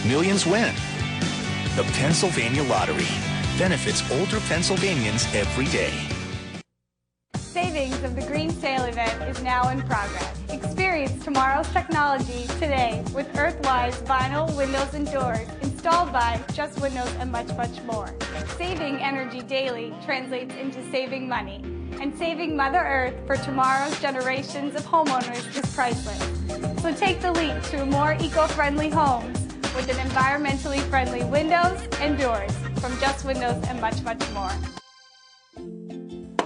millions win. The Pennsylvania Lottery benefits older Pennsylvanians every day. Savings of the Green Sale event is now in progress. Experience tomorrow's technology today with Earthwise vinyl windows and doors installed by Just Windows and much, much more. Saving energy daily translates into saving money. And saving Mother Earth for tomorrow's generations of homeowners is priceless. So take the leap to more eco-friendly homes with an environmentally friendly windows and doors from Just Windows and much, much more.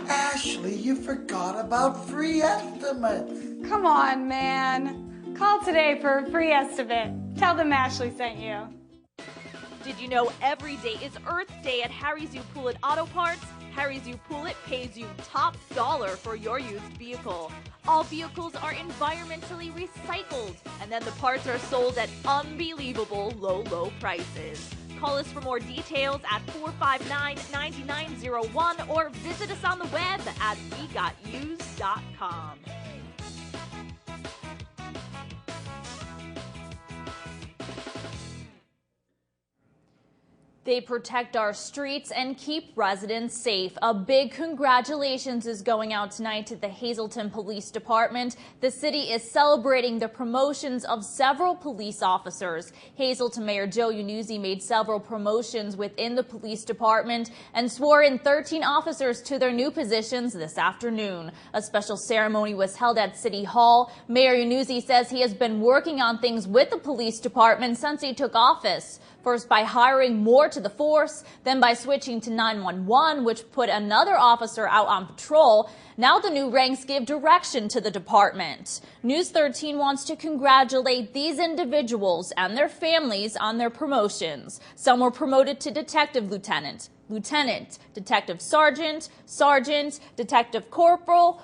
Ashley, you forgot about free estimates. Come on, man. Call today for a free estimate. Tell them Ashley sent you. Did you know every day is Earth Day at Harry's U Poulet Auto Parts? Harry's U Poulet pays you top dollar for your used vehicle. All vehicles are environmentally recycled, and then the parts are sold at unbelievable low prices. Call us for more details at 459-9901 or visit us on the web at wegotuse.com. They protect our streets and keep residents safe. A big congratulations is going out tonight to the Hazleton Police Department. The city is celebrating the promotions of several police officers. Hazleton Mayor Joe Yannuzzi made several promotions within the police department and swore in 13 officers to their new positions this afternoon. A special ceremony was held at City Hall. Mayor Yannuzzi says he has been working on things with the police department since he took office. First by hiring more to the force, then by switching to 911, which put another officer out on patrol. Now the new ranks give direction to the department. News 13 wants to congratulate these individuals and their families on their promotions. Some were promoted to detective lieutenant, detective sergeant, detective corporal,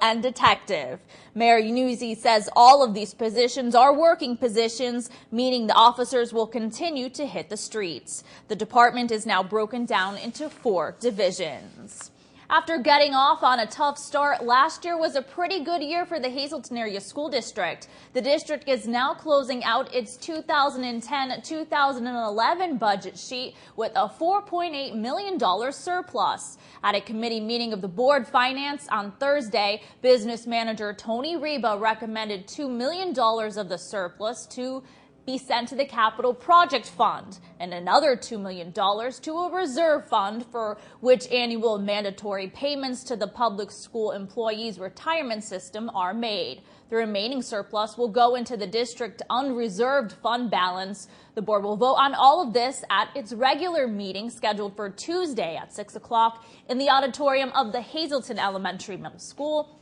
and detective. Mayor Yannuzzi says all of these positions are working positions, meaning the officers will continue to hit the streets. The department is now broken down into 4 divisions. After getting off on a tough start, last year was a pretty good year for the Hazleton Area School District. The district is now closing out its 2010-2011 budget sheet with a $4.8 million surplus. At a committee meeting of the Board Finance on Thursday, business manager Tony Reba recommended $2 million of the surplus to be sent to the Capital Project Fund and another $2 million to a reserve fund for which annual mandatory payments to the public school employees' retirement system are made. The remaining surplus will go into the district unreserved fund balance. The board will vote on all of this at its regular meeting scheduled for Tuesday at 6 o'clock in the auditorium of the Hazleton Elementary Middle School.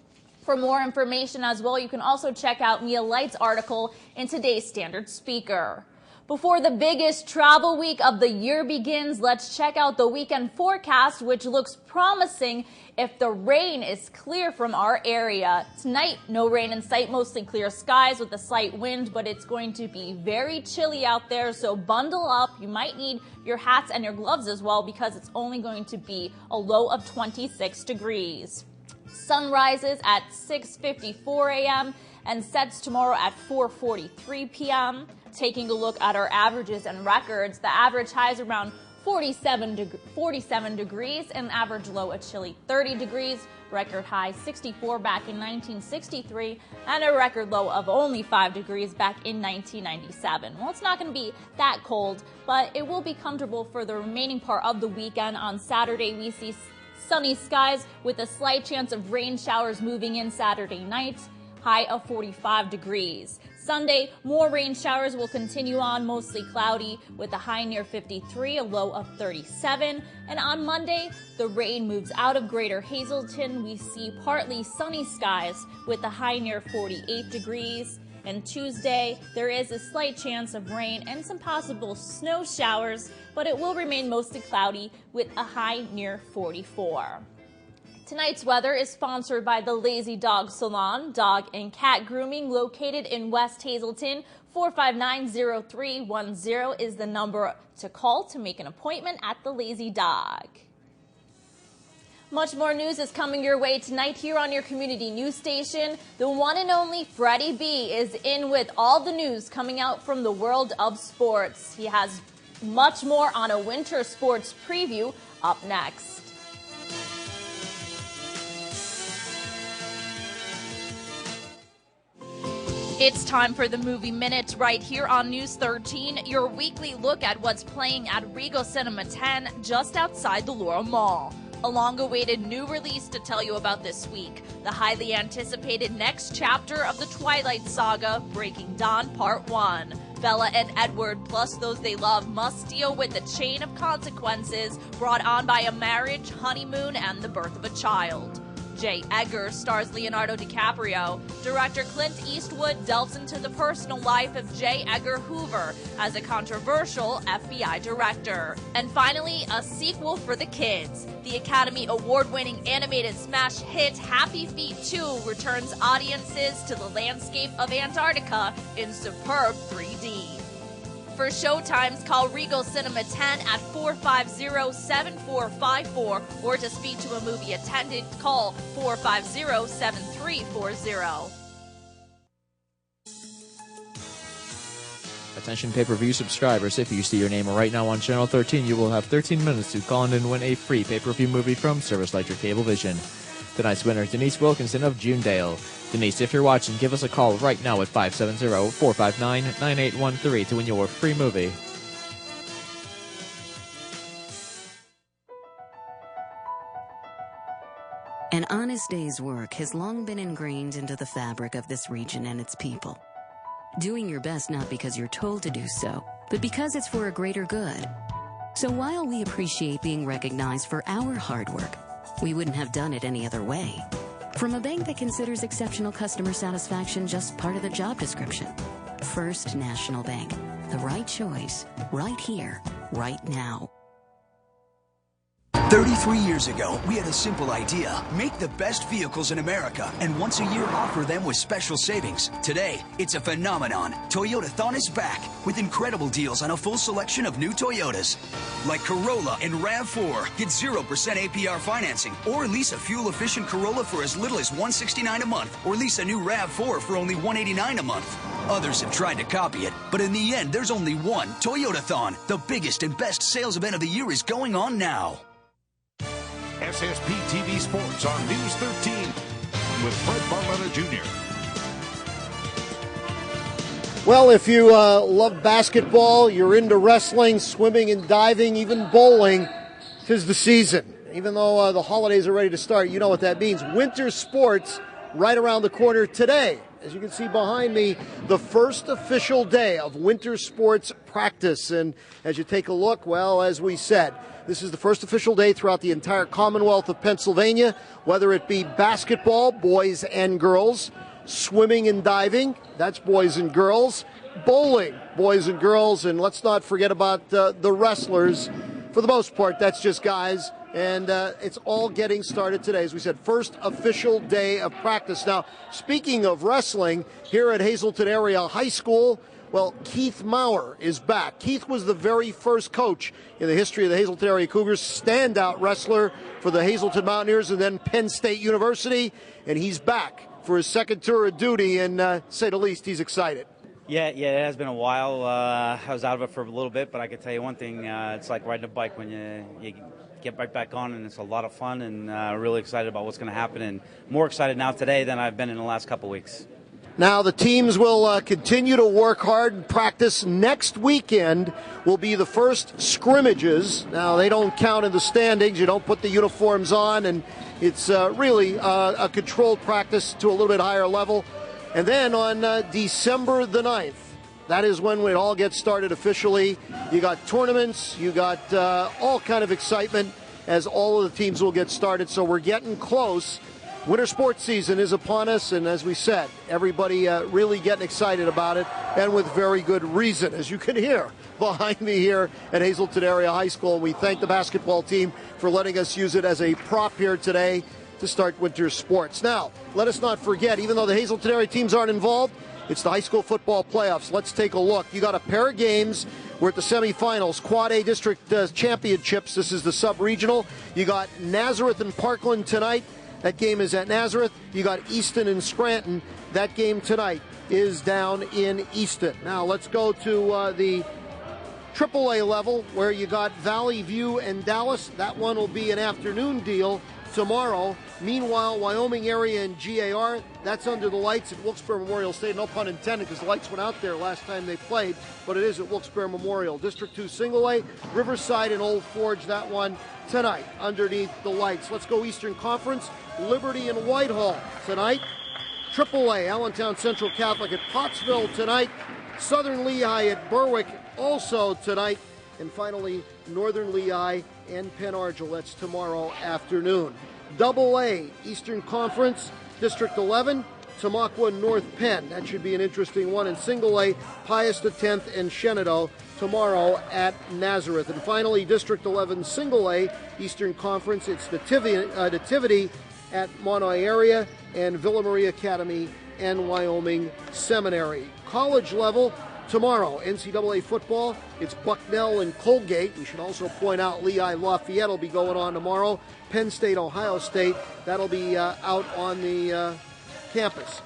For more information as well, you can also check out Mia Light's article in today's Standard Speaker. Before the biggest travel week of the year begins, let's check out the weekend forecast, which looks promising if the rain is clear from our area. Tonight, no rain in sight, mostly clear skies with a slight wind, but it's going to be very chilly out there, so bundle up. You might need your hats and your gloves as well because it's only going to be a low of 26 degrees. Sun rises at 6:54 a.m. and sets tomorrow at 4:43 p.m. Taking a look at our averages and records, the average high is around 47 degrees and average low a chilly 30 degrees. Record high 64 back in 1963 and a record low of only 5 degrees back in 1997. Well, it's not going to be that cold, but it will be comfortable for the remaining part of the weekend. On Saturday, we see sunny skies with a slight chance of rain showers moving in Saturday night, high of 45 degrees. Sunday, more rain showers will continue on, mostly cloudy with a high near 53, a low of 37. And on Monday, the rain moves out of Greater Hazleton. We see partly sunny skies with a high near 48 degrees. And Tuesday, there is a slight chance of rain and some possible snow showers, but it will remain mostly cloudy with a high near 44. Tonight's weather is sponsored by the Lazy Dog Salon, dog and cat grooming located in West Hazleton. 459-0310 is the number to call to make an appointment at the Lazy Dog. Much more news is coming your way tonight here on your community news station. The one and only Freddie B is in with all the news coming out from the world of sports. He has much more on a winter sports preview up next. It's time for the Movie Minute right here on News 13, your weekly look at what's playing at Regal Cinema 10 just outside the Laurel Mall. A long-awaited new release to tell you about this week, the highly anticipated next chapter of the Twilight Saga, Breaking Dawn Part 1. Bella and Edward, plus those they love, must deal with the chain of consequences brought on by a marriage, honeymoon, and the birth of a child. J. Edgar stars Leonardo DiCaprio. Director Clint Eastwood delves into the personal life of J. Edgar Hoover as a controversial FBI director. And finally, a sequel for the kids. The Academy Award-winning animated smash hit Happy Feet 2 returns audiences to the landscape of Antarctica in superb 3D. For showtimes, call Regal Cinema 10 at 450-7454 or to speak to a movie attendant, call 450-7340. Attention pay-per-view subscribers, if you see your name right now on Channel 13, you will have 13 minutes to call in and win a free pay-per-view movie from Service like your Cablevision. Tonight's winner, Denise Wilkinson of Junedale. Denise, if you're watching, give us a call right now at 570-459-9813 to win your free movie. An honest day's work has long been ingrained into the fabric of this region and its people. Doing your best not because you're told to do so, but because it's for a greater good. So while we appreciate being recognized for our hard work, we wouldn't have done it any other way. From a bank that considers exceptional customer satisfaction just part of the job description. First National Bank. The right choice. Right here. Right now. 33 years ago, we had a simple idea. Make the best vehicles in America and once a year offer them with special savings. Today, it's a phenomenon. Toyotathon is back with incredible deals on a full selection of new Toyotas. Like Corolla and RAV4. Get 0% APR financing or lease a fuel-efficient Corolla for as little as $169 a month or lease a new RAV4 for only $189 a month. Others have tried to copy it, but in the end, there's only one. Toyotathon, the biggest and best sales event of the year, is going on now. SSP TV Sports on News 13 with Fred Barletta Jr. Well, if you love basketball, you're into wrestling, swimming and diving, even bowling, 'tis the season. Even though the holidays are ready to start, you know what that means. Winter sports right around the corner today. as you can see behind me, the first official day of winter sports practice. And as you take a look, well, as we said, this is the first official day throughout the entire Commonwealth of Pennsylvania, whether it be basketball, boys and girls, swimming and diving, that's boys and girls, bowling, boys and girls, and let's not forget about the wrestlers. For the most part, that's just guys. And it's all getting started today. As we said, first official day of practice. Now, speaking of wrestling, here at Hazleton Area High School, well, Keith Maurer is back. Keith was the very first coach in the history of the Hazleton Area Cougars, standout wrestler for the Hazleton Mountaineers and then Penn State University. And he's back for his second tour of duty, and say the least, he's excited. Yeah, it has been a while. I was out of it for a little bit, but I can tell you one thing, it's like riding a bike when you get right back on, and it's a lot of fun, and really excited about what's going to happen, and more excited now today than I've been in the last couple weeks. Now the teams will continue to work hard and practice. Next weekend will be the first scrimmages. Now they don't count in the standings. You don't put the uniforms on, and it's really a controlled practice to a little bit higher level. And then on December the 9th, that is when it all gets started officially. You got tournaments, you got all kind of excitement as all of the teams will get started. So we're getting close. Winter sports season is upon us, and as we said, everybody really getting excited about it, and with very good reason, as you can hear behind me here at Hazleton Area High School. And we thank the basketball team for letting us use it as a prop here today to start winter sports. Now, let us not forget, even though the Hazleton area teams aren't involved, it's the high school football playoffs. Let's take a look. You got a pair of games. We're at the semifinals, Quad A District Championships. This is the sub-regional. You got Nazareth and Parkland tonight. That game is at Nazareth. You got Easton and Scranton. That game tonight is down in Easton. Now, let's go to the AAA level, where you got Valley View and Dallas. That one will be an afternoon deal tomorrow. Meanwhile, Wyoming area and GAR, that's under the lights at Wilkes-Barre Memorial Stadium. No pun intended, because the lights went out there last time they played, but it is at Wilkes-Barre Memorial. District 2 Single A, Riverside and Old Forge, that one tonight underneath the lights. Let's go Eastern Conference. Liberty and Whitehall tonight. AAA, Allentown Central Catholic at Pottsville tonight. Southern Lehigh at Berwick also tonight. And finally, Northern Lehigh and Penn Argyl, that's tomorrow afternoon. AA, Eastern Conference, District 11, Tamaqua North Penn. That should be an interesting one. And Single A, Pius X and Shenandoah tomorrow at Nazareth. And finally, District 11, Single A, Eastern Conference, it's Nativity at Monterey area and Villa Maria Academy and Wyoming Seminary. College level, tomorrow, NCAA football, it's Bucknell and Colgate. We should also point out Lehigh Lafayette will be going on tomorrow. Penn State, Ohio State, that'll be out on the campus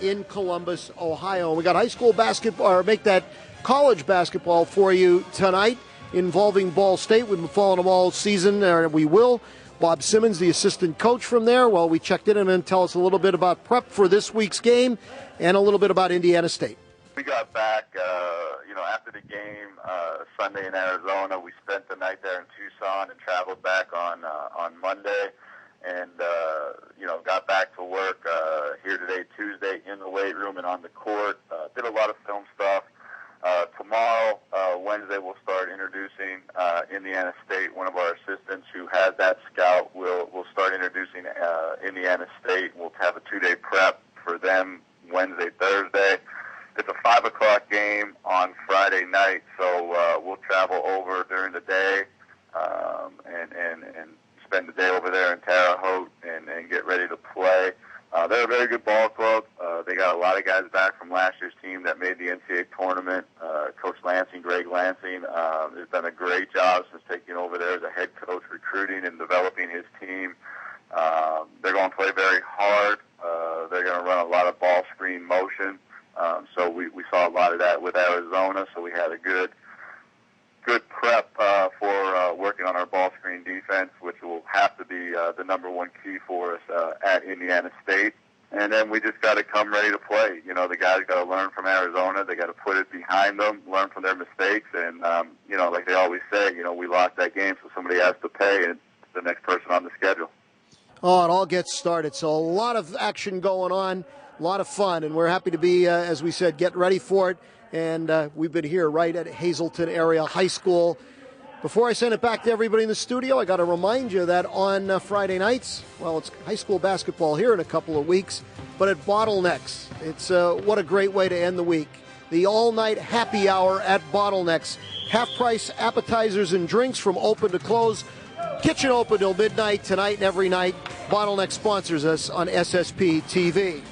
in Columbus, Ohio. We got high school basketball, or make that college basketball for you tonight involving Ball State. We've been following them all season, or we will. Bob Simmons, the assistant coach from there. Well, we checked in and tell us a little bit about prep for this week's game and a little bit about Indiana State. We got back, after the game Sunday in Arizona. We spent the night there in Tucson and traveled back on Monday, and got back to work here today, Tuesday, in the weight room and on the court. Did a lot of film stuff. Tomorrow, Wednesday, we'll start introducing Indiana State. One of our assistants who has that scout will start introducing Indiana State. We'll have a 2-day prep for them Wednesday, Thursday. It's a 5 o'clock game on Friday night, so we'll travel over during the day and spend the day over there in Terre Haute and get ready to play. They're a very good ball club. They got a lot of guys back from last year's team that made the NCAA tournament. Coach Lansing, Greg Lansing, has done a great job since taking over there as a head coach, recruiting and developing his team. They're going to play very hard. They're going to run a lot of ball screen motion. So we saw a lot of that with Arizona, so we had a good prep for working on our ball screen defense, which will have to be the number one key for us at Indiana State. And then we just got to come ready to play. The guys got to learn from Arizona. They got to put it behind them, learn from their mistakes. And, like they always say, we lost that game, so somebody has to pay, and it's the next person on the schedule. Oh, it all gets started. So a lot of action going on, a lot of fun, and we're happy to be, as we said, get ready for it. And we've been here right at Hazleton Area High School. Before I send it back to everybody in the studio, I got to remind you that on Friday nights, well, it's high school basketball here in a couple of weeks, but at Bottlenecks, it's what a great way to end the week. The all-night happy hour at Bottlenecks. Half-price appetizers and drinks from open to close. Kitchen open till midnight tonight and every night. Bottleneck sponsors us on SSP TV.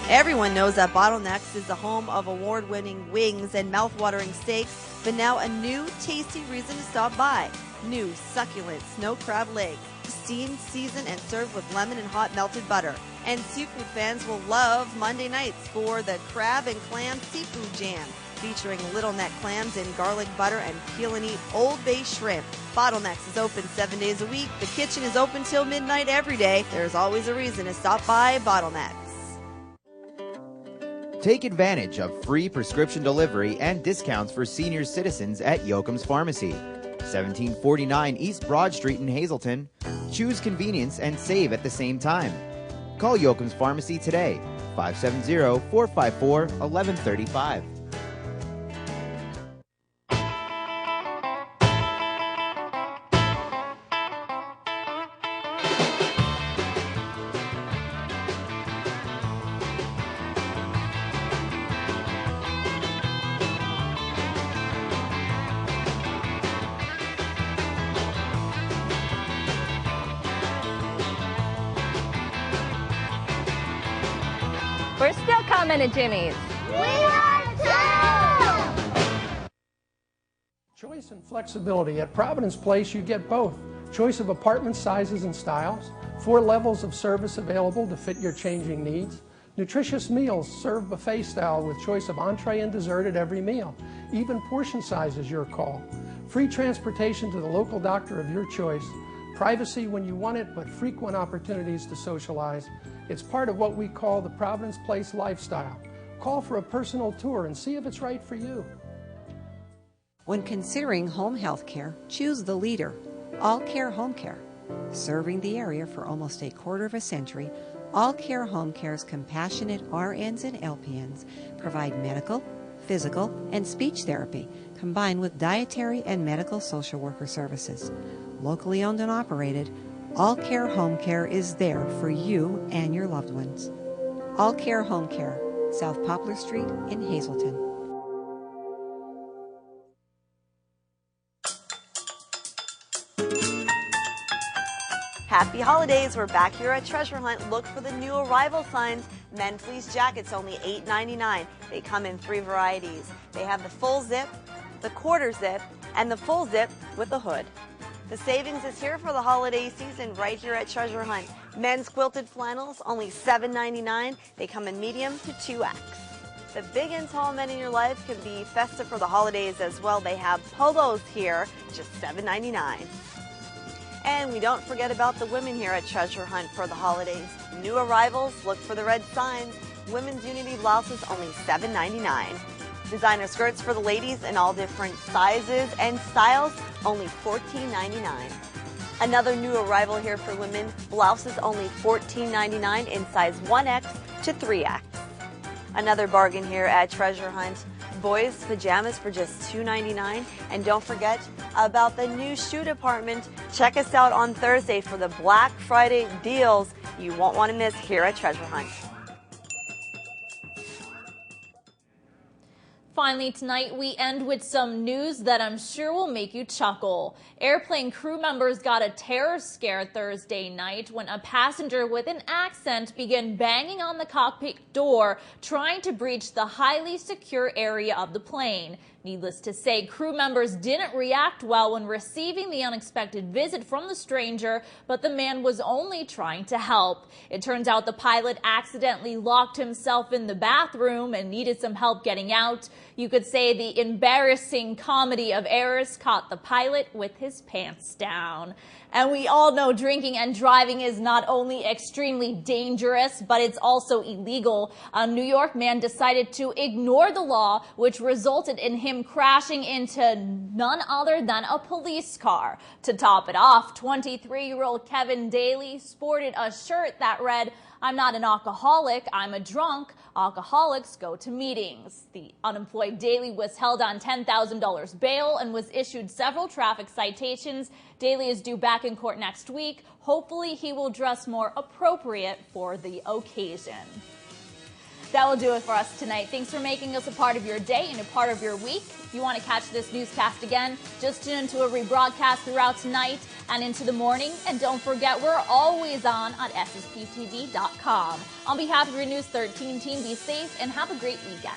Everyone knows that Bottlenecks is the home of award-winning wings and mouth-watering steaks, but now a new tasty reason to stop by. New succulent snow crab legs, steamed, seasoned, and served with lemon and hot melted butter. And seafood fans will love Monday nights for the crab and clam seafood jam, featuring little neck clams in garlic butter and peel and eat Old Bay shrimp. Bottlenecks is open 7 days a week. The kitchen is open till midnight every day. There's always a reason to stop by Bottlenecks. Take advantage of free prescription delivery and discounts for senior citizens at Yoakum's Pharmacy, 1749 East Broad Street in Hazleton. Choose convenience and save at the same time. Call Yoakum's Pharmacy today, 570-454-1135. We're still coming to Jimmy's. We are too! Choice and flexibility. At Providence Place, you get both. Choice of apartment sizes and styles, 4 levels of service available to fit your changing needs, nutritious meals served buffet style with choice of entree and dessert at every meal. Even portion size is your call. Free transportation to the local doctor of your choice. Privacy when you want it, but frequent opportunities to socialize. It's part of what we call the Providence Place lifestyle. Call for a personal tour and see if it's right for you. When considering home health care, choose the leader, All Care Home Care. Serving the area for almost a quarter of a century, All Care Home Care's compassionate RNs and LPNs provide medical, physical, and speech therapy, combined with dietary and medical social worker services. Locally owned and operated, All Care Home Care is there for you and your loved ones. All Care Home Care, South Poplar Street in Hazleton. Happy holidays. We're back here at Treasure Hunt. Look for the new arrival signs. Men fleece jackets only $8.99. They come in 3 varieties. They have the full zip, the quarter zip, and the full zip with the hood. The savings is here for the holiday season right here at Treasure Hunt. Men's quilted flannels, only $7.99. They come in medium to 2X. The big and tall men in your life can be festive for the holidays as well. They have polos here, just $7.99. And we don't forget about the women here at Treasure Hunt for the holidays. New arrivals, look for the red signs. Women's Unity blouses, only $7.99. Designer skirts for the ladies in all different sizes and styles, only $14.99. Another new arrival here for women, blouses only $14.99 in size 1X to 3X. Another bargain here at Treasure Hunt, boys pajamas for just $2.99. And don't forget about the new shoe department. Check us out on Thursday for the Black Friday deals you won't want to miss here at Treasure Hunt. Finally tonight, we end with some news that I'm sure will make you chuckle. Airplane crew members got a terror scare Thursday night when a passenger with an accent began banging on the cockpit door, trying to breach the highly secure area of the plane. Needless to say, crew members didn't react well when receiving the unexpected visit from the stranger, but the man was only trying to help. It turns out the pilot accidentally locked himself in the bathroom and needed some help getting out. You could say the embarrassing comedy of errors caught the pilot with his pants down. And we all know drinking and driving is not only extremely dangerous, but it's also illegal. A New York man decided to ignore the law, which resulted in him crashing into none other than a police car. To top it off, 23-year-old Kevin Daly sported a shirt that read, "I'm not an alcoholic, I'm a drunk. Alcoholics go to meetings." The unemployed Daly was held on $10,000 bail and was issued several traffic citations. Daly is due back in court next week. Hopefully he will dress more appropriate for the occasion. That will do it for us tonight. Thanks for making us a part of your day and a part of your week. If you want to catch this newscast again, just tune into a rebroadcast throughout tonight and into the morning. And don't forget, we're always on SSPTV.com. On behalf of your News 13 team, be safe and have a great weekend.